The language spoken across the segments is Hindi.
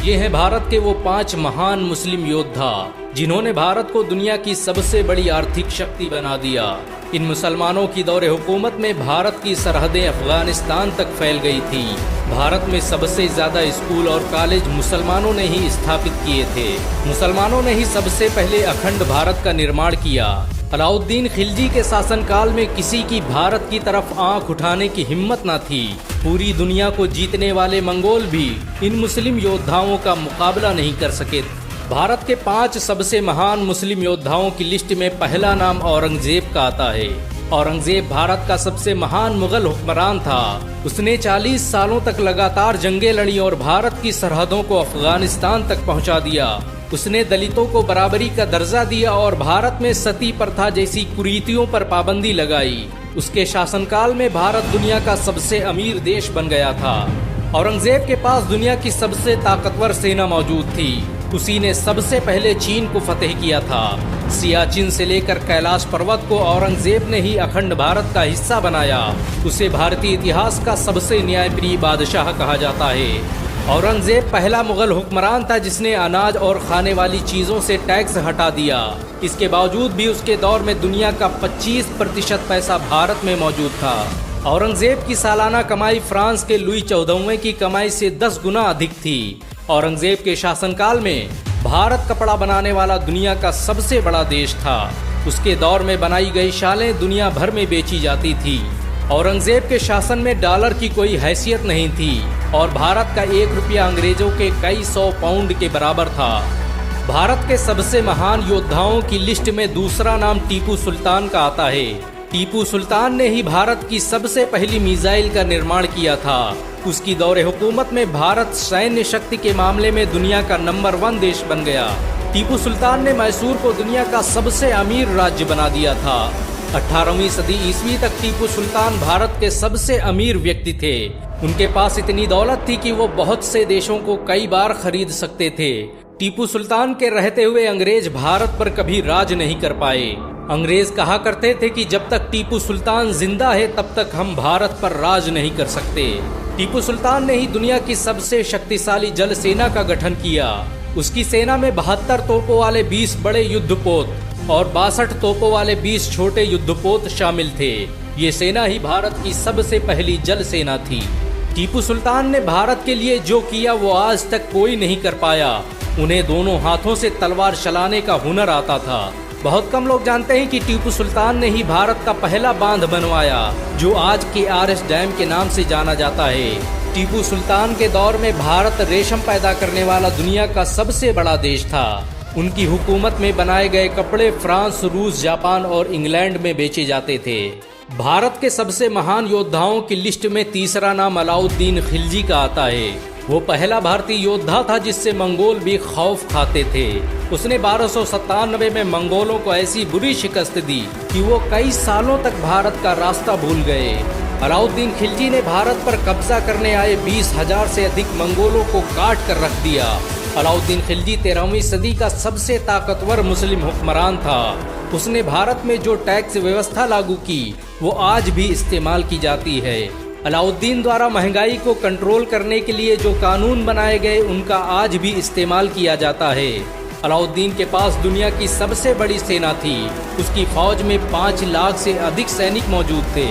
ये हैं भारत के वो 5 महान मुस्लिम योद्धा जिन्होंने भारत को दुनिया की सबसे बड़ी आर्थिक शक्ति बना दिया। इन मुसलमानों की दौरे हुकूमत में भारत की सरहदें अफगानिस्तान तक फैल गई थी। भारत में सबसे ज्यादा स्कूल और कॉलेज मुसलमानों ने ही स्थापित किए थे। मुसलमानों ने ही सबसे पहले अखंड भारत का निर्माण किया। अलाउद्दीन खिलजी के शासनकाल में किसी की भारत की तरफ आंख उठाने की हिम्मत न थी। पूरी दुनिया को जीतने वाले मंगोल भी इन मुस्लिम योद्धाओं का मुकाबला नहीं कर सके। भारत के 5 सबसे महान मुस्लिम योद्धाओं की लिस्ट में पहला नाम औरंगजेब का आता है। औरंगजेब भारत का सबसे महान मुगल हुक्मरान था। उसने 40 सालों तक लगातार जंगें लड़ी और भारत की सरहदों को अफगानिस्तान तक पहुंचा दिया। उसने दलितों को बराबरी का दर्जा दिया और भारत में सती प्रथा जैसी कुरीतियों पर पाबंदी लगाई। उसके शासनकाल में भारत दुनिया का सबसे अमीर देश बन गया था। औरंगजेब के पास दुनिया की सबसे ताकतवर सेना मौजूद थी। उसी ने सबसे पहले चीन को फतेह किया था। सियाचिन से लेकर कैलाश पर्वत को औरंगजेब ने ही अखंड भारत का हिस्सा बनाया। उसे भारतीय इतिहास का सबसे न्यायप्रिय बादशाह कहा जाता है। औरंगजेब पहला मुगल हुक्मरान था जिसने अनाज और खाने वाली चीजों से टैक्स हटा दिया। इसके बावजूद भी उसके दौर में दुनिया का 25% पैसा भारत में मौजूद था। औरंगजेब की सालाना कमाई फ्रांस के लुई 14वें की कमाई से 10 गुना अधिक थी। औरंगजेब के शासनकाल में भारत कपड़ा बनाने वाला दुनिया का सबसे बड़ा देश था। उसके दौर में बनाई गई शालें दुनिया भर में बेची जाती थी। औरंगजेब के शासन में डॉलर की कोई हैसियत नहीं थी और भारत का 1 रुपया अंग्रेजों के कई 100 पाउंड के बराबर था। भारत के सबसे महान योद्धाओं की लिस्ट में दूसरा नाम टीपू सुल्तान का आता है। टीपू सुल्तान ने ही भारत की सबसे पहली मिसाइल का निर्माण किया था। उसकी दौरे हुकूमत में भारत सैन्य शक्ति के मामले में दुनिया का नंबर 1 देश बन गया। टीपू सुल्तान ने मैसूर को दुनिया का सबसे अमीर राज्य बना दिया था। 18वीं सदी ईस्वी तक टीपू सुल्तान भारत के सबसे अमीर व्यक्ति थे। उनके पास इतनी दौलत थी कि वो बहुत से देशों को कई बार खरीद सकते थे। टीपू सुल्तान के रहते हुए अंग्रेज भारत पर कभी राज नहीं कर पाए। अंग्रेज कहा करते थे कि जब तक टीपू सुल्तान जिंदा है तब तक हम भारत पर राज नहीं कर सकते। टीपू सुल्तान ने ही दुनिया की सबसे शक्तिशाली जल सेना का गठन किया। उसकी सेना में 72 तोपों वाले 20 बड़े युद्धपोत और 62 तोपों वाले 20 छोटे युद्धपोत शामिल थे। ये सेना ही भारत की सबसे पहली जल सेना थी। टीपू सुल्तान ने भारत के लिए जो किया वो आज तक कोई नहीं कर पाया। उन्हें दोनों हाथों से तलवार चलाने का हुनर आता था। बहुत कम लोग जानते हैं कि टीपू सुल्तान ने ही भारत का पहला बांध बनवाया जो आज के KRS डैम के नाम से जाना जाता है। टीपू सुल्तान के दौर में भारत रेशम पैदा करने वाला दुनिया का सबसे बड़ा देश था। उनकी हुकूमत में बनाए गए कपड़े फ्रांस, रूस, जापान और इंग्लैंड में बेचे जाते थे। भारत के सबसे महान योद्धाओं की लिस्ट में तीसरा नाम अलाउद्दीन खिलजी का आता है। वो पहला भारतीय योद्धा था जिससे मंगोल भी खौफ खाते थे। उसने 1297 में मंगोलों को ऐसी बुरी शिकस्त दी कि वो कई सालों तक भारत का रास्ता भूल गए। अलाउद्दीन खिलजी ने भारत पर कब्जा करने आए 20,000 से अधिक मंगोलों को काट कर रख दिया। अलाउद्दीन खिलजी 13वीं सदी का सबसे ताकतवर मुस्लिम हुक्मरान था। उसने भारत में जो टैक्स व्यवस्था लागू की वो आज भी इस्तेमाल की जाती है। अलाउद्दीन द्वारा महंगाई को कंट्रोल करने के लिए जो कानून बनाए गए उनका आज भी इस्तेमाल किया जाता है। अलाउद्दीन के पास दुनिया की सबसे बड़ी सेना थी। उसकी फौज में 5 लाख से अधिक सैनिक मौजूद थे।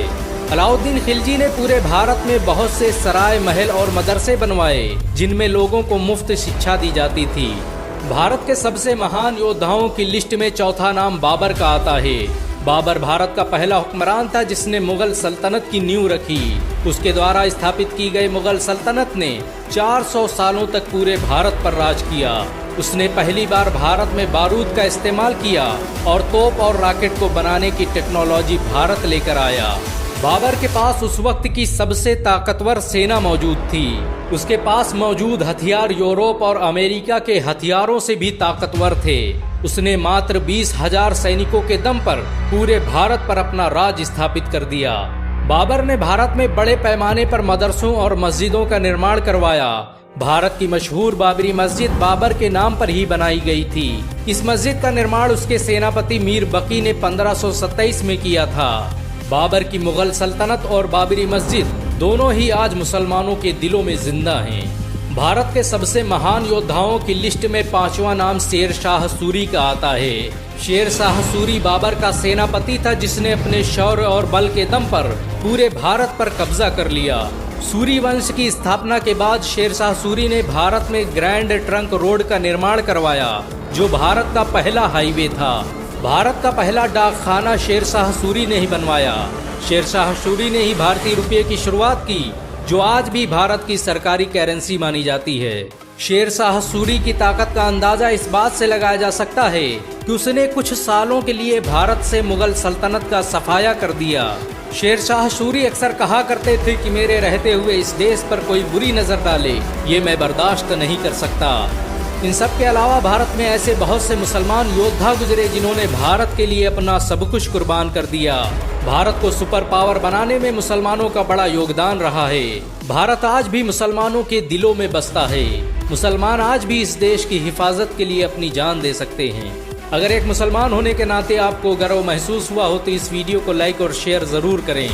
अलाउद्दीन खिलजी ने पूरे भारत में बहुत से सराय, महल और मदरसे बनवाए जिनमें लोगों को मुफ्त शिक्षा दी जाती थी। भारत के सबसे महान योद्धाओं की लिस्ट में चौथा नाम बाबर का आता है। बाबर भारत का पहला हुक्मरान था जिसने मुगल सल्तनत की नींव रखी। उसके द्वारा स्थापित की गई मुगल सल्तनत ने 400 सालों तक पूरे भारत पर राज किया। उसने पहली बार भारत में बारूद का इस्तेमाल किया और तोप और रॉकेट को बनाने की टेक्नोलॉजी भारत लेकर आया। बाबर के पास उस वक्त की सबसे ताकतवर सेना मौजूद थी। उसके पास मौजूद हथियार यूरोप और अमेरिका के हथियारों से भी ताकतवर थे। उसने मात्र 20,000 सैनिकों के दम पर पूरे भारत पर अपना राज स्थापित कर दिया। बाबर ने भारत में बड़े पैमाने पर मदरसों और मस्जिदों का निर्माण करवाया। भारत की मशहूर बाबरी मस्जिद बाबर के नाम पर ही बनाई गई थी। इस मस्जिद का निर्माण उसके सेनापति मीर बकी ने 1527 में किया था। बाबर की मुगल सल्तनत और बाबरी मस्जिद दोनों ही आज मुसलमानों के दिलों में जिंदा हैं। भारत के सबसे महान योद्धाओं की लिस्ट में 5वां नाम शेर शाह सूरी का आता है। शेर शाह सूरी बाबर का सेनापति था जिसने अपने शौर्य और बल के दम पर पूरे भारत पर कब्जा कर लिया। सूरी वंश की स्थापना के बाद शेर शाह सूरी ने भारत में ग्रैंड ट्रंक रोड का निर्माण करवाया, जो भारत का पहला हाईवे था। भारत का पहला डाकखाना शेर शाह सूरी ने ही बनवाया। शेर शाह सूरी ने ही भारतीय रुपये की शुरुआत की, जो आज भी भारत की सरकारी करेंसी मानी जाती है। शेर शाह सूरी की ताकत का अंदाजा इस बात से लगाया जा सकता है कि उसने कुछ सालों के लिए भारत से मुगल सल्तनत का सफाया कर दिया। शेर शाह सूरी अक्सर कहा करते थे कि मेरे रहते हुए इस देश पर कोई बुरी नजर डाले, ये मैं बर्दाश्त नहीं कर सकता। इन सब के अलावा भारत में ऐसे बहुत से मुसलमान योद्धा गुजरे जिन्होंने भारत के लिए अपना सब कुछ कुर्बान कर दिया। भारत को सुपर पावर बनाने में मुसलमानों का बड़ा योगदान रहा है। भारत आज भी मुसलमानों के दिलों में बसता है। मुसलमान आज भी इस देश की हिफाजत के लिए अपनी जान दे सकते हैं। अगर एक मुसलमान होने के नाते आपको गर्व महसूस हुआ हो तो इस वीडियो को लाइक और शेयर जरूर करें।